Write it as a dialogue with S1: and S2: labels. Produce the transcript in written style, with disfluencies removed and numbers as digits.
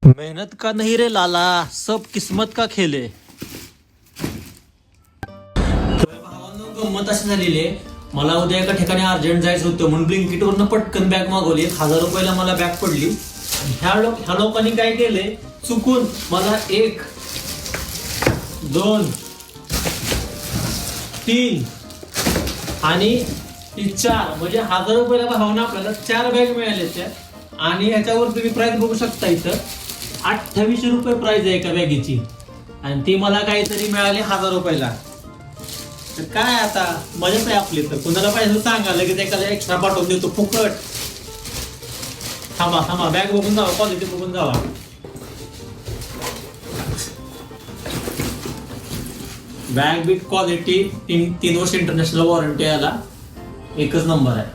S1: मेहनत का नहीं रे लाला, सब किस्मत का खेल आहे. भावांनो, गंमत अशी झालेली आहे. मला उद्या एका ठिकाणी अर्जंट जायचं होतं म्हणून ब्लिंकिटवरनं पटकन बॅग मागवली. 1000 रुपयाला मला बॅग पडली. ह्या लोकांनी काय केलंय, चुकून मला 1 2 3 आणि 4 म्हणजे 1000 रुपयाला भावानं आपल्याला 4 बॅग मिळाल्या त्या. आणि ह्याच्यावर तुम्ही प्राइस बघू शकता, इथं 2800 रुपये प्राइस आहे एका बॅगेची. आणि ती मला काहीतरी मिळाली 1000 रुपयाला. तर काय आता मजाच आहे आपली. तर कुणाला पाहिजे सांगा, लगेच एखादा एक्स्ट्रा पाठवून देतो फुकट. थांबा बॅग बघून जावा, क्वालिटी बघून जावा. बॅग बिट क्वालिटी 3 वर्ष इंटरनॅशनल वॉरंटी याला, एकच नंबर आहे.